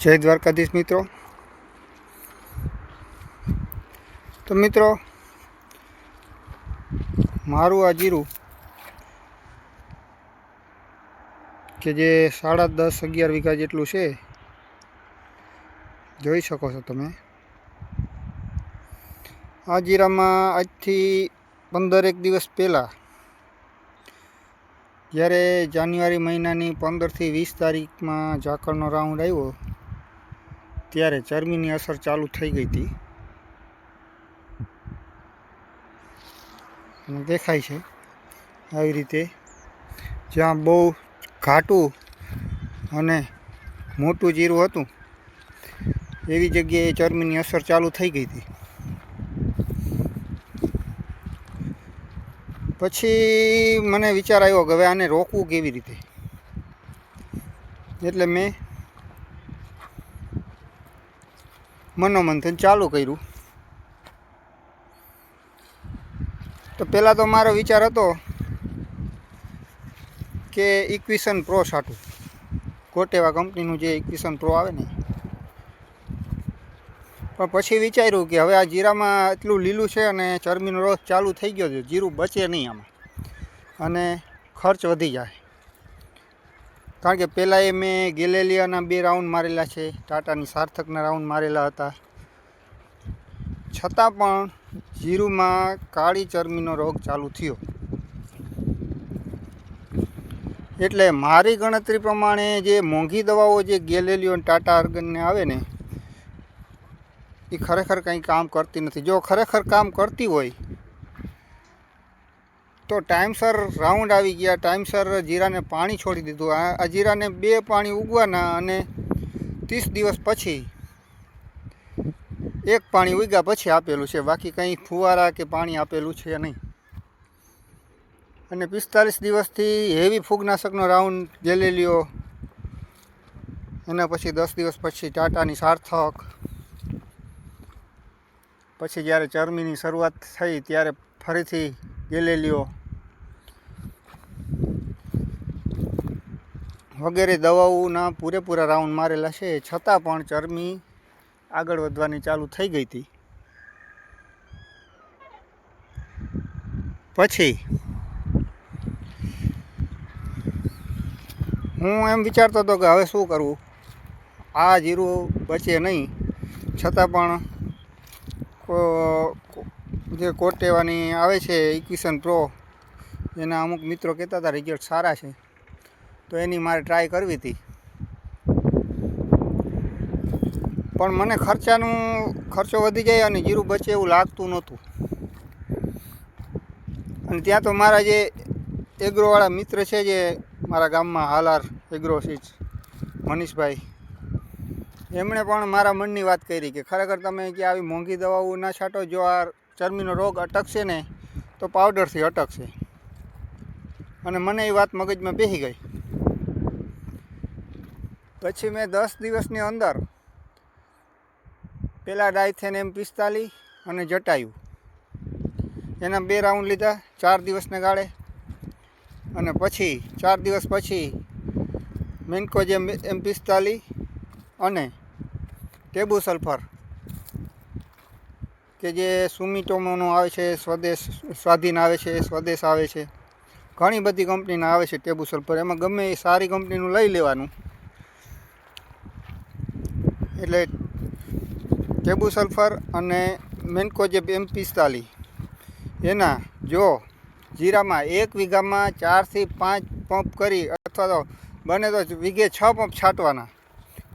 જય દ્વારકાધીશ મિત્રો. તો મિત્રો, મારું આ જીરું કે જે 10.5-11 વીઘા જેટલું છે, જોઈ શકો છો તમે. આ જીરામાં આજથી 15 દિવસ પહેલાં, જ્યારે જાન્યુઆરી મહિનાની 15થી 20 તારીખમાં ઝાકળનો રાઉન્ડ આવ્યો, ત્યારે ચરમીની અસર ચાલુ થઈ ગઈ હતી. દેખાય છે આવી રીતે, જ્યાં બહુ ઘાટું અને મોટું જીરું હતું એવી જગ્યાએ ચરમીની અસર ચાલુ થઈ ગઈ હતી. પછી મને વિચાર આવ્યો કે હવે આને રોકવું કેવી રીતે. એટલે મેં મનોમંથન ચાલુ કર્યું. તો પહેલાં તો મારો વિચાર હતો કે ઇક્વિશન પ્રો છાંટું, કોટેવા કંપનીનું જે ઇક્વિશન પ્રો આવે ને. પણ પછી વિચાર્યું કે હવે આ જીરામાં એટલું લીલું છે અને ચરમીનો રોગ ચાલુ થઈ ગયો છે, જીરું બચે નહીં આમાં અને ખર્ચ વધી જાય. કારણ કે પહેલાં એ મેં ગેલેલિયાના 2 રાઉન્ડ મારેલા છે, ટાટાની સાર્થકના રાઉન્ડ મારેલા હતા, છતાં પણ જીરુંમાં કાળી ચરમીનો રોગ ચાલુ થયો. એટલે મારી ગણતરી પ્રમાણે જે મોંઘી દવાઓ જે ગેલેલિયો ટાટા અર્ગનને આવે ને, એ ખરેખર કંઈ કામ કરતી નથી. જો ખરેખર કામ કરતી હોય તો ટાઈમસર રાઉન્ડ આવી ગયા, ટાઈમસર જીરાને પાણી છોડી દીધું. આ જીરાને 2 પાણી ઉગવાના અને 30 દિવસ પછી 1 પાણી ઉગ્યા પછી આપેલું છે, બાકી કંઈ ફુવારા કે પાણી આપેલું છે નહીં. અને 45 દિવસથી હેવી ફૂગનાશકનો રાઉન્ડ ગેલેલિયો, એના પછી 10 દિવસ પછી ટાટાની સાર્થક, પછી જ્યારે ચરમીની શરૂઆત થઈ ત્યારે ફરીથી ગેલેલિયો વગેરે દવાઓના પૂરેપૂરા રાઉન્ડ મારેલા છે, છતાં પણ ચરમી આગળ વધવાની ચાલુ થઈ ગઈ હતી. પછી હું એમ વિચારતો હતો કે હવે શું કરવું, આ જીરું બચે નહીં, છતાં પણ જે કોટેવાની આવે છે ઇક્વિશન પ્રો, એના અમુક મિત્રો કહેતા હતા રિઝલ્ટ સારા છે, તો એની મારે ટ્રાય કરવી હતી. પણ મને ખર્ચો વધી જાય અને જીરું બચે એવું લાગતું નહોતું. અને ત્યાં તો મારા જે એગ્રોવાળા મિત્ર છે, જે મારા ગામમાં હાલાર એગ્રો છે, મનીષભાઈ, એમણે પણ મારા મનની વાત કરી કે ખરેખર તમે કે આવી મોંઘી દવાઓ ના છાંટો, જો આ ચરમીનો રોગ અટકશે ને તો પાવડરથી અટકશે. અને મને એ વાત મગજમાં બેસી ગઈ. પછી મેં 10 દિવસની અંદર પહેલાં ડાયથેન M45 અને જટાયુ, એના 2 રાઉન્ડ લીધા 4 દિવસને ગાળે. અને પછી 4 દિવસ પછી મેન્કોજેબ M45 અને ટેબુ સલ્ફર, કે જે સુમિટોમોનો આવે છે, સ્વાધીન આવે છે, સ્વદેશ આવે છે, ઘણી બધી કંપનીના આવે છે ટેબુ સલ્ફર. એમાં ગમે એ સારી કંપનીનું લઈ લેવાનું. એટલે ટેબુ સલ્ફર અને મેન્કોજેબ M45 એના જો જીરામાં 1 વીઘામાં 4 થી 5 પંપ કરી, અથવા તો બને તો વીઘે 6 પંપ છાંટવાના,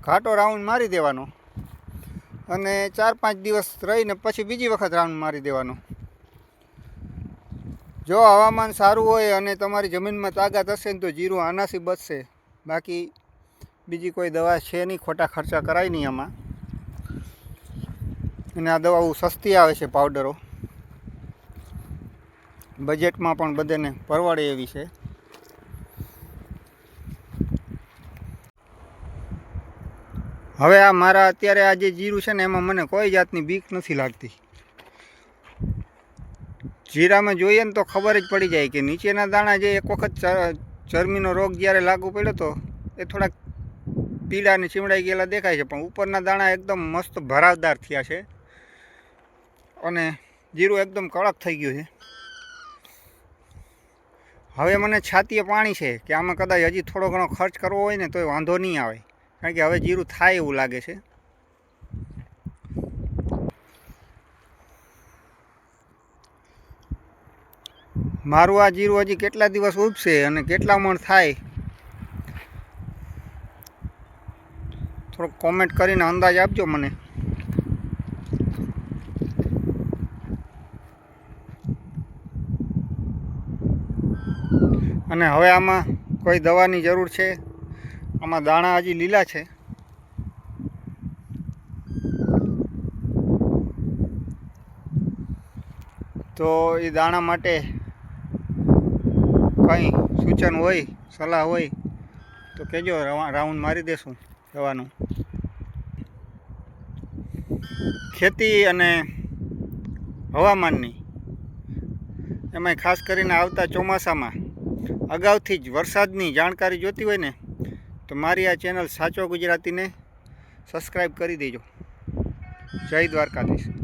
ઘાટો રાઉન્ડ મારી દેવાનો અને 4-5 દિવસ રહીને પછી બીજી વખત રાઉન્ડ મારી દેવાનો. જો હવામાન સારું હોય અને તમારી જમીનમાં તાકાત હશે ને તો જીરું આનાથી બચશે. બાકી બીજી કોઈ દવા છે નહીં, ખોટા ખર્ચા કરાય નહીં આમાં. અને આ દવાઓ સસ્તી આવે છે, પાવડરો બજેટમાં પણ બધાને પરવડે એવી છે. હવે આ મારા અત્યારે આ જે જીરું છે ને, એમાં મને કોઈ જાતની બીક નથી લાગતી. જીરામાં જોઈએ ને તો ખબર જ પડી જાય કે નીચેના દાણા જે એક વખત ચરમીનો રોગ જ્યારે લાગુ પડ્યો હતો, એ થોડાક પીળા અને ચીમડાઈ ગયેલા દેખાય છે, પણ ઉપરના દાણા એકદમ મસ્ત ભરાવદાર થયા છે અને જીરું એકદમ કડક થઈ ગયું છે. હવે મને છાતીએ પાણી છે કે આમાં કદાચ હજી થોડો ઘણો ખર્ચ કરવો હોય ને તોય વાંધો નહીં આવે, કારણ કે હવે જીરું થાય એવું લાગે છે. મારું આ જીરું હજી કેટલા દિવસ ઉગશે અને કેટલા મણ થાય થોડોક કોમેન્ટ કરીને અંદાજ આપજો મને. અને હવે આમાં કોઈ દવાની જરૂર છે? આમાં દાણા હજી લીલા છે. તો એ દાણા માટે કંઈ સૂચન હોય, સલાહ હોય તો કહેજો, રાઉન્ડ મારી દેશું દવાનું. ખેતી અને હવામાનની, એમાંય ખાસ કરીને આવતા ચોમાસામાં અગાઉથી જ વરસાદની જાણકારી જોતી હોય ને તો મારી આ ચેનલ સાચો ગુજરાતીને સબસ્ક્રાઈબ કરી દેજો. જય દ્વારકાધીશ.